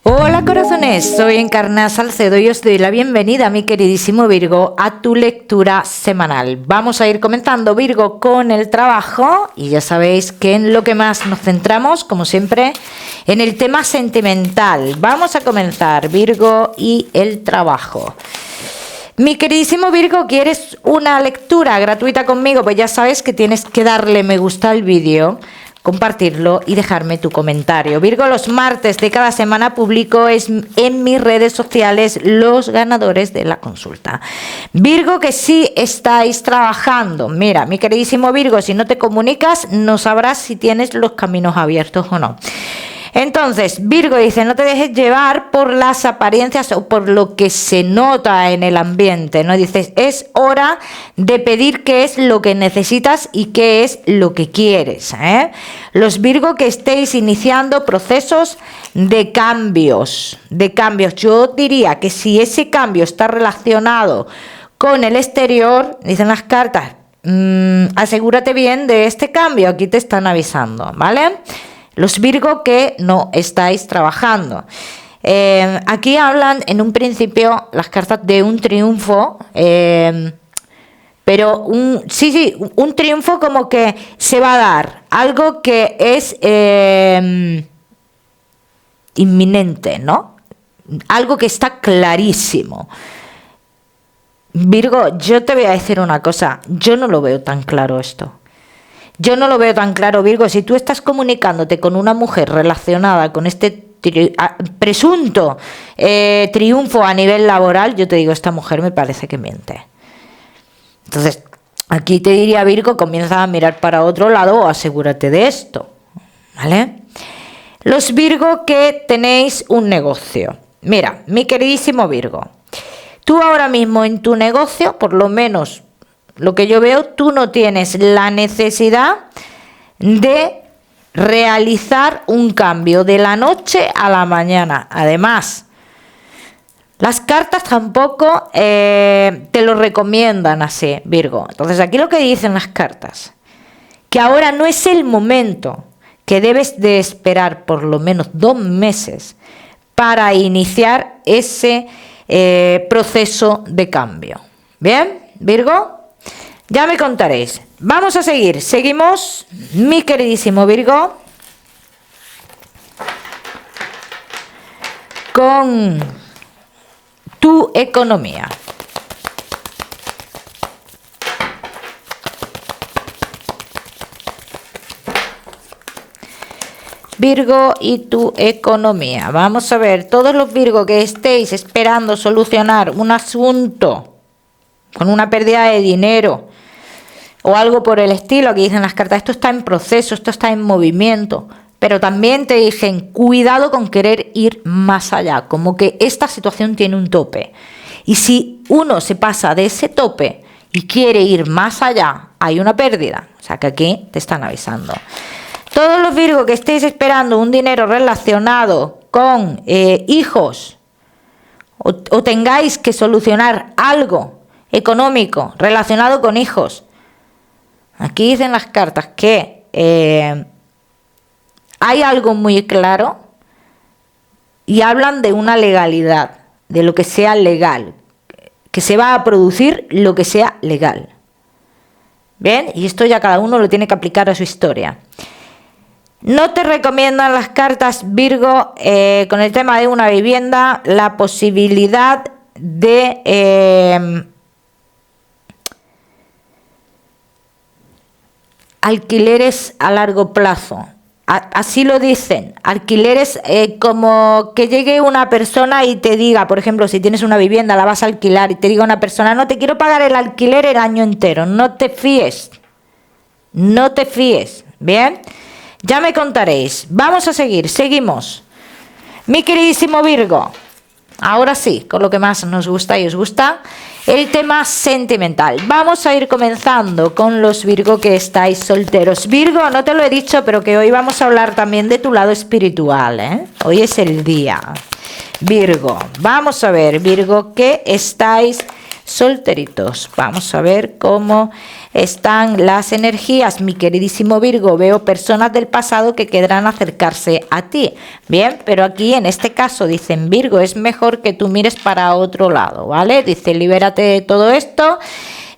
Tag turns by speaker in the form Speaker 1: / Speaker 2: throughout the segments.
Speaker 1: Hola corazones, soy Encarna Salcedo y os doy la bienvenida, mi queridísimo Virgo, a tu lectura semanal. Vamos a ir comenzando, Virgo, con el trabajo y ya sabéis que en lo que más nos centramos, como siempre, en el tema sentimental. Vamos a comenzar, Virgo, y el trabajo. Mi queridísimo Virgo, ¿quieres una lectura gratuita conmigo? Pues ya sabes que tienes que darle me gusta al vídeo, compartirlo y dejarme tu comentario. Virgo, los martes de cada semana publico en mis redes sociales los ganadores de la consulta. Virgo, que sí estáis trabajando. Mira, mi queridísimo Virgo, si no te comunicas, no sabrás si tienes los caminos abiertos o no. Entonces, Virgo dice, no te dejes llevar por las apariencias o por lo que se nota en el ambiente, ¿no? Dices, es hora de pedir qué es lo que necesitas y qué es lo que quieres, ¿eh? Los Virgo que estéis iniciando procesos de cambios, yo diría que si ese cambio está relacionado con el exterior, dicen las cartas, asegúrate bien de este cambio, aquí te están avisando, ¿vale? Los Virgo que no estáis trabajando. Aquí hablan en un principio las cartas de un triunfo, pero un triunfo como que se va a dar, algo que es inminente, ¿no? Algo que está clarísimo. Virgo, yo te voy a decir una cosa, yo no lo veo tan claro esto. Yo no lo veo tan claro, Virgo. Si tú estás comunicándote con una mujer relacionada con este presunto triunfo a nivel laboral, yo te digo, esta mujer me parece que miente. Entonces, aquí te diría, Virgo, comienza a mirar para otro lado o asegúrate de esto, ¿vale? Los Virgo que tenéis un negocio. Mira, mi queridísimo Virgo, tú ahora mismo en tu negocio, por lo menos lo que yo veo, tú no tienes la necesidad de realizar un cambio de la noche a la mañana. Además, las cartas tampoco te lo recomiendan así, Virgo. Entonces, aquí lo que dicen las cartas, que ahora no es el momento, que debes de esperar por lo menos 2 meses para iniciar ese proceso de cambio. ¿Bien, Virgo? Ya me contaréis. Vamos a seguir. Seguimos, mi queridísimo Virgo, con tu economía. Virgo y tu economía. Vamos a ver, todos los Virgo que estéis esperando solucionar un asunto con una pérdida de dinero o algo por el estilo, aquí dicen las cartas, esto está en proceso, esto está en movimiento, pero también te dicen, cuidado con querer ir más allá, como que esta situación tiene un tope. Y si uno se pasa de ese tope y quiere ir más allá, hay una pérdida. O sea que aquí te están avisando. Todos los Virgo que estéis esperando un dinero relacionado con hijos o tengáis que solucionar algo económico relacionado con hijos, aquí dicen las cartas que hay algo muy claro y hablan de una legalidad, de lo que sea legal, que se va a producir lo que sea legal. ¿Bien? Y esto ya cada uno lo tiene que aplicar a su historia. No te recomiendan las cartas, Virgo, con el tema de una vivienda, la posibilidad de alquileres a largo plazo. Así lo dicen, alquileres como que llegue una persona y te diga, por ejemplo, si tienes una vivienda, la vas a alquilar y te diga una persona, no te quiero pagar el alquiler el año entero, no te fíes, ¿bien? Ya me contaréis. Vamos a seguir, seguimos. Mi queridísimo Virgo, ahora sí, con lo que más nos gusta y os gusta, el tema sentimental. Vamos a ir comenzando con los Virgo que estáis solteros. Virgo, no te lo he dicho, pero que hoy vamos a hablar también de tu lado espiritual, ¿eh? Hoy es el día. Virgo, vamos a ver, Virgo, que estáis solteritos. Vamos a ver cómo están las energías, mi queridísimo Virgo. Veo personas del pasado que querrán acercarse a ti. Bien, pero aquí en este caso dicen, Virgo, es mejor que tú mires para otro lado, ¿vale? Dice, libérate de todo esto.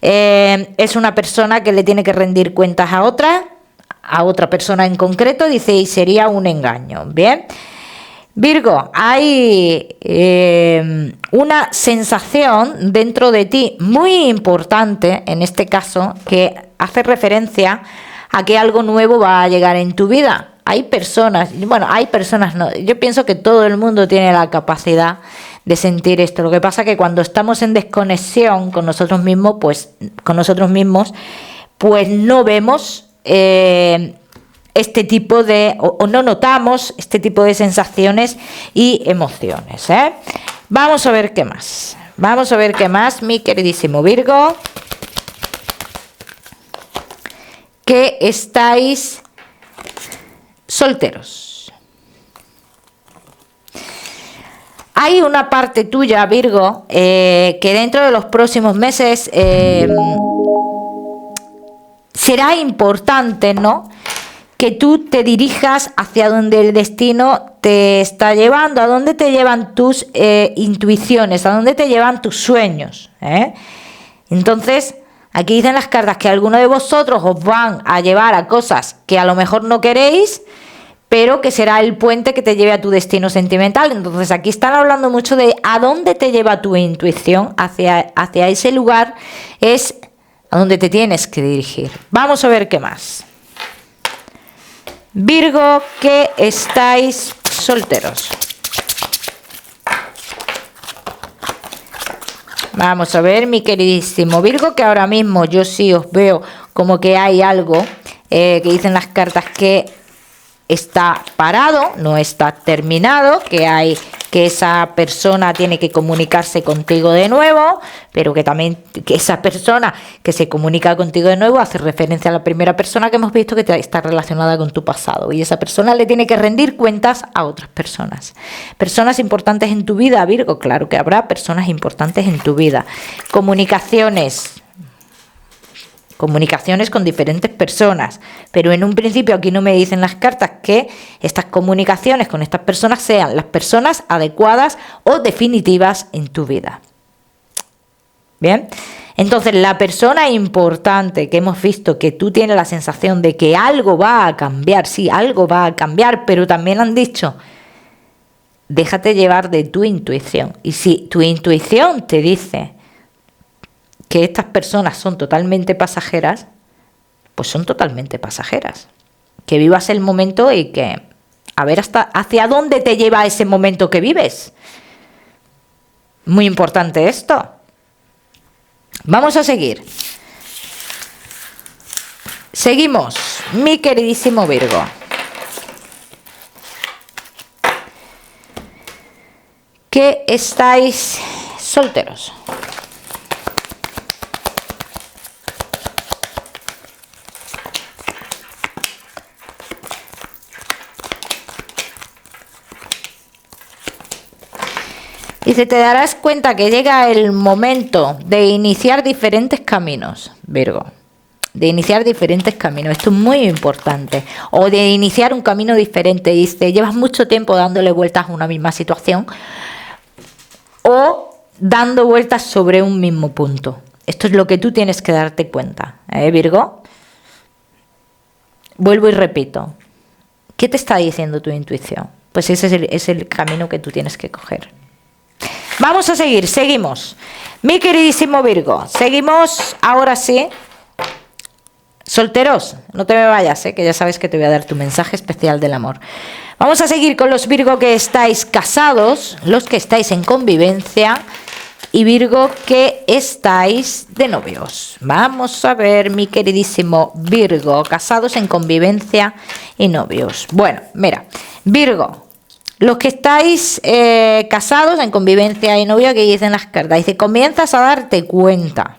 Speaker 1: Es una persona que le tiene que rendir cuentas a otra persona en concreto, dice, y sería un engaño. Bien. Virgo, hay una sensación dentro de ti muy importante, en este caso, que hace referencia a que algo nuevo va a llegar en tu vida. Hay personas, bueno, hay personas no, yo pienso que todo el mundo tiene la capacidad de sentir esto. Lo que pasa es que cuando estamos en desconexión con nosotros mismos, pues no vemos este tipo de, o no notamos este tipo de sensaciones y emociones, ¿eh? Vamos a ver qué más. Vamos a ver qué más, mi queridísimo Virgo. Que estáis solteros. Hay una parte tuya, Virgo, que dentro de los próximos meses será importante, ¿no?, que tú te dirijas hacia donde el destino te está llevando, a dónde te llevan tus intuiciones, a dónde te llevan tus sueños, ¿eh? Entonces, aquí dicen las cartas que algunos de vosotros os van a llevar a cosas que a lo mejor no queréis, pero que será el puente que te lleve a tu destino sentimental. Entonces, aquí están hablando mucho de a dónde te lleva tu intuición, hacia ese lugar es a donde te tienes que dirigir. Vamos a ver qué más. Virgo, que estáis solteros. Vamos a ver, mi queridísimo Virgo, que ahora mismo yo sí os veo como que hay algo que dicen las cartas que está parado, no está terminado, que esa persona tiene que comunicarse contigo de nuevo, pero que también que esa persona que se comunica contigo de nuevo hace referencia a la primera persona que hemos visto que está relacionada con tu pasado, y esa persona le tiene que rendir cuentas a otras personas. Personas importantes en tu vida, Virgo, claro que habrá personas importantes en tu vida. Comunicaciones con diferentes personas, pero en un principio aquí no me dicen las cartas que estas comunicaciones con estas personas sean las personas adecuadas o definitivas en tu vida. Bien, entonces la persona importante que hemos visto que tú tienes la sensación de que algo va a cambiar, sí, algo va a cambiar, pero también han dicho, déjate llevar de tu intuición, y si tu intuición te dice que estas personas son totalmente pasajeras, pues son totalmente pasajeras. Que vivas el momento y que a ver hacia dónde te lleva ese momento que vives. Muy importante esto. Vamos a seguir. Seguimos, mi queridísimo Virgo. Que estáis solteros. Dice, te darás cuenta que llega el momento de iniciar diferentes caminos, Virgo. De iniciar diferentes caminos. Esto es muy importante. O de iniciar un camino diferente. Dice, llevas mucho tiempo dándole vueltas a una misma situación. O dando vueltas sobre un mismo punto. Esto es lo que tú tienes que darte cuenta, Virgo. Vuelvo y repito. ¿Qué te está diciendo tu intuición? Pues ese es el camino que tú tienes que coger. Vamos a seguir, seguimos. Mi queridísimo Virgo, seguimos ahora sí. Solteros, no te me vayas, que ya sabes que te voy a dar tu mensaje especial del amor. Vamos a seguir con los Virgo que estáis casados, los que estáis en convivencia y Virgo que estáis de novios. Vamos a ver, mi queridísimo Virgo, casados en convivencia y novios. Bueno, mira, Virgo. Los que estáis casados en convivencia y novio, que dicen las cartas, dice, comienzas a darte cuenta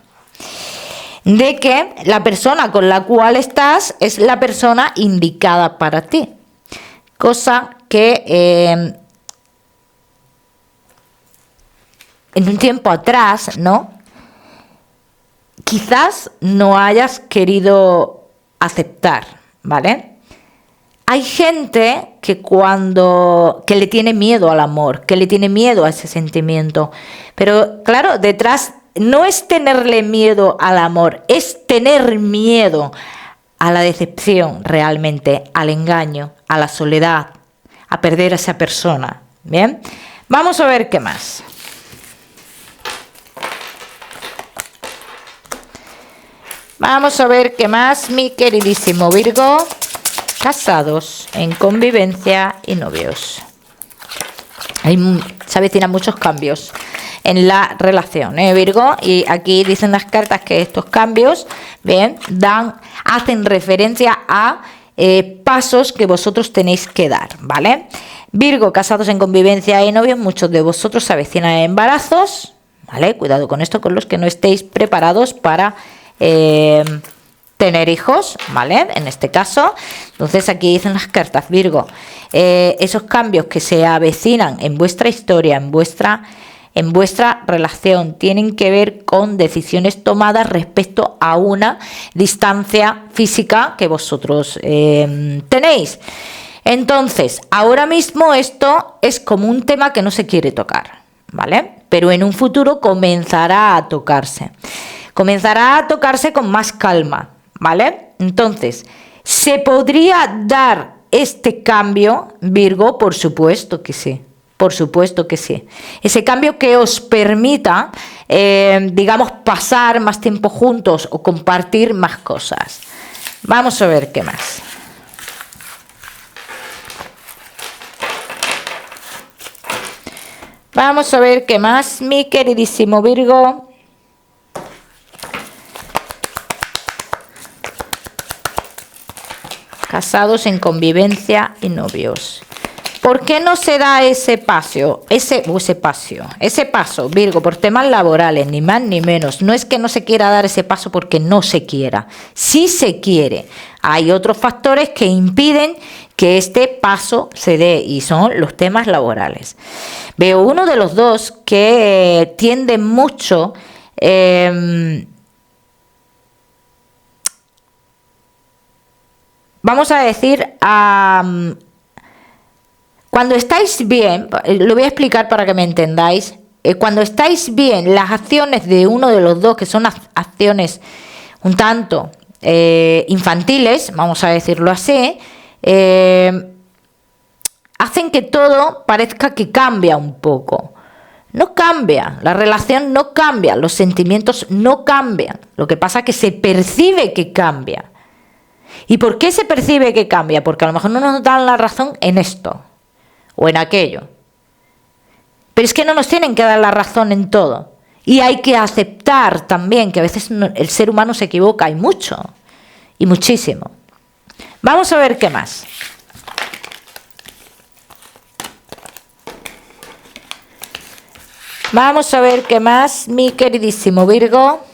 Speaker 1: de que la persona con la cual estás es la persona indicada para ti. Cosa que en un tiempo atrás, ¿no?, quizás no hayas querido aceptar, ¿vale? Hay gente que que le tiene miedo al amor, que le tiene miedo a ese sentimiento. Pero claro, detrás no es tenerle miedo al amor, es tener miedo a la decepción realmente, al engaño, a la soledad, a perder a esa persona. Bien, vamos a ver qué más. Vamos a ver qué más, mi queridísimo Virgo. Casados, en convivencia y novios. Se avecinan muchos cambios en la relación, Virgo, y aquí dicen las cartas que estos cambios, bien, hacen referencia a pasos que vosotros tenéis que dar, ¿vale? Virgo, casados en convivencia y novios, muchos de vosotros se avecinan embarazos, ¿vale? Cuidado con esto, con los que no estéis preparados para tener hijos, ¿vale? En este caso, entonces aquí dicen las cartas, Virgo, esos cambios que se avecinan en vuestra historia, en vuestra relación, tienen que ver con decisiones tomadas respecto a una distancia física que vosotros tenéis. Entonces, ahora mismo esto es como un tema que no se quiere tocar, ¿vale? Pero en un futuro comenzará a tocarse. Comenzará a tocarse con más calma, ¿vale? Entonces, ¿se podría dar este cambio, Virgo? Por supuesto que sí. Por supuesto que sí. Ese cambio que os permita, digamos, pasar más tiempo juntos o compartir más cosas. Vamos a ver qué más. Vamos a ver qué más, mi queridísimo Virgo. Casados en convivencia y novios. ¿Por qué no se da ese paso, Virgo? Por temas laborales, ni más ni menos. No es que no se quiera dar ese paso porque no se quiera. Sí se quiere. Hay otros factores que impiden que este paso se dé y son los temas laborales. Veo uno de los dos que tiende mucho vamos a decir cuando estáis bien, lo voy a explicar para que me entendáis. Cuando estáis bien, las acciones de uno de los dos, que son acciones un tanto infantiles, vamos a decirlo así, hacen que todo parezca que cambia un poco. No cambia, la relación no cambia, los sentimientos no cambian. Lo que pasa es que se percibe que cambia. ¿Y por qué se percibe que cambia? Porque a lo mejor no nos dan la razón en esto o en aquello. Pero es que no nos tienen que dar la razón en todo. Y hay que aceptar también que a veces el ser humano se equivoca y mucho, y muchísimo. Vamos a ver qué más. Vamos a ver qué más, mi queridísimo Virgo.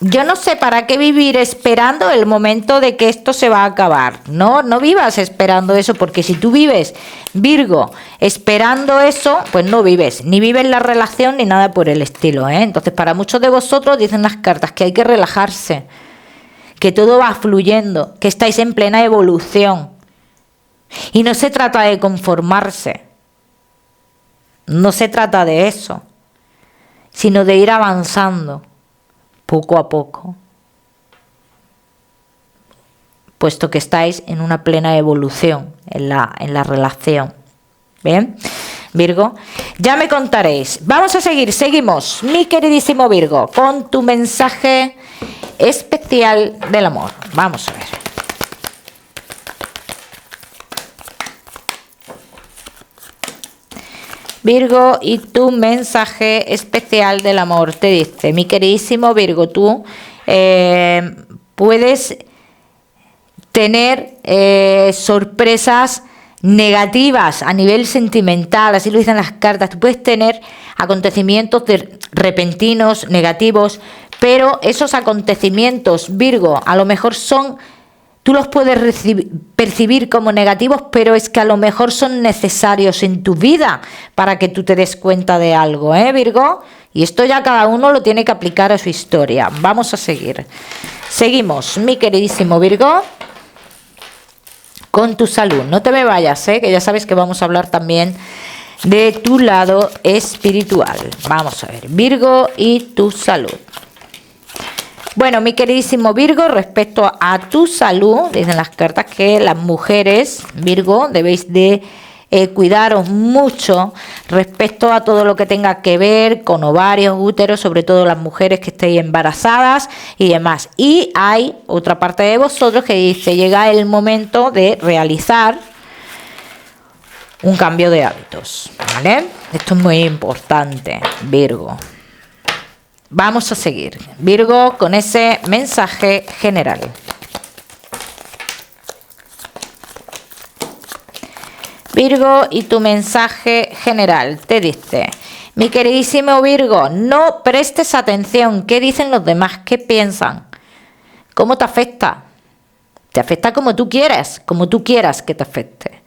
Speaker 1: Yo no sé para qué vivir esperando el momento de que esto se va a acabar. No vivas esperando eso, porque si tú vives, Virgo, esperando eso, pues no vives. Ni vives la relación ni nada por el estilo, ¿eh? Entonces, para muchos de vosotros dicen las cartas que hay que relajarse, que todo va fluyendo, que estáis en plena evolución. Y no se trata de conformarse. No se trata de eso, sino de ir avanzando poco a poco, puesto que estáis en una plena evolución en la relación. Bien, Virgo, ya me contaréis. Vamos a seguimos, mi queridísimo Virgo, con tu mensaje especial del amor. Vamos a ver. Virgo, y tu mensaje especial del amor te dice, mi queridísimo Virgo, tú puedes tener sorpresas negativas a nivel sentimental, así lo dicen las cartas. Tú puedes tener acontecimientos repentinos, negativos, pero esos acontecimientos, Virgo, a lo mejor son Tú los puedes percibir como negativos, pero es que a lo mejor son necesarios en tu vida para que tú te des cuenta de algo, ¿eh, Virgo? Y esto ya cada uno lo tiene que aplicar a su historia. Vamos a seguir. Seguimos, mi queridísimo Virgo, con tu salud. No te me vayas, que ya sabes que vamos a hablar también de tu lado espiritual. Vamos a ver, Virgo y tu salud. Bueno, mi queridísimo Virgo, respecto a tu salud, dicen las cartas que las mujeres, Virgo, debéis de cuidaros mucho respecto a todo lo que tenga que ver con ovarios, úteros, sobre todo las mujeres que estéis embarazadas y demás. Y hay otra parte de vosotros que dice, llega el momento de realizar un cambio de hábitos, ¿vale? Esto es muy importante, Virgo. Vamos a seguir, Virgo, con ese mensaje general. Virgo, y tu mensaje general te dice, mi queridísimo Virgo, no prestes atención. ¿Qué dicen los demás? ¿Qué piensan? ¿Cómo te afecta? Te afecta como tú quieras que te afecte.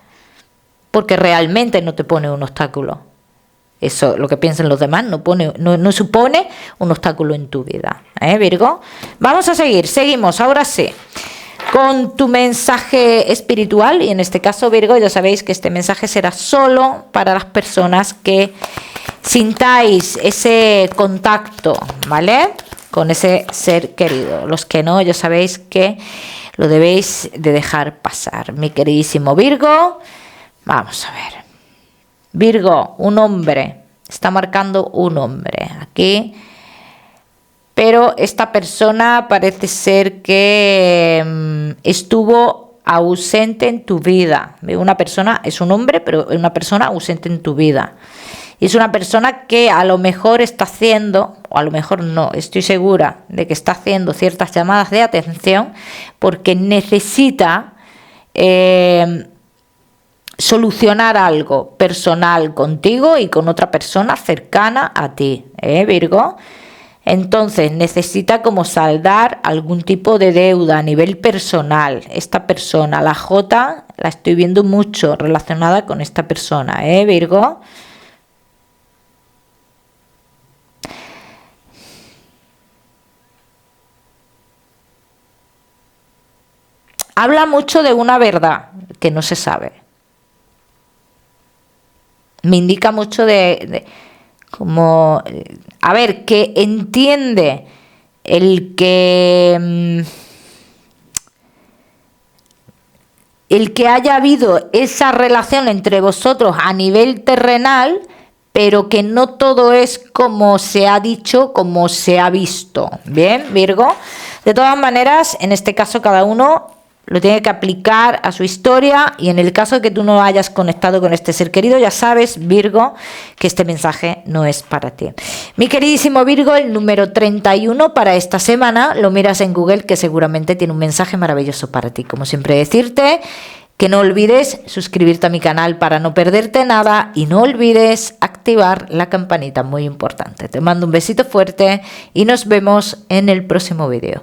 Speaker 1: Porque realmente no te pone un obstáculo. Eso, lo que piensen los demás, no supone un obstáculo en tu vida, Virgo. Vamos a seguir, seguimos, ahora sí, con tu mensaje espiritual. Y en este caso, Virgo, ya sabéis que este mensaje será solo para las personas que sintáis ese contacto, ¿vale? Con ese ser querido. Los que no, ya sabéis que lo debéis de dejar pasar. Mi queridísimo Virgo, vamos a ver. Virgo, un hombre, está marcando un hombre aquí, pero esta persona parece ser que estuvo ausente en tu vida. Una persona, es un hombre, pero es una persona ausente en tu vida. Es una persona que a lo mejor está haciendo, o a lo mejor no, estoy segura de que está haciendo ciertas llamadas de atención porque necesita solucionar algo personal contigo y con otra persona cercana a ti, Virgo. Entonces necesita como saldar algún tipo de deuda a nivel personal. Esta persona, la J, la estoy viendo mucho relacionada con esta persona, Virgo. Habla mucho de una verdad que no se sabe. Me indica mucho como, a ver, que entiende el que haya habido esa relación entre vosotros a nivel terrenal, pero que no todo es como se ha dicho, como se ha visto. Bien, Virgo. De todas maneras, en este caso cada uno lo tiene que aplicar a su historia, y en el caso de que tú no hayas conectado con este ser querido, ya sabes, Virgo, que este mensaje no es para ti. Mi queridísimo Virgo, el número 31 para esta semana, lo miras en Google, que seguramente tiene un mensaje maravilloso para ti. Como siempre, decirte que no olvides suscribirte a mi canal para no perderte nada, y no olvides activar la campanita, muy importante. Te mando un besito fuerte y nos vemos en el próximo vídeo.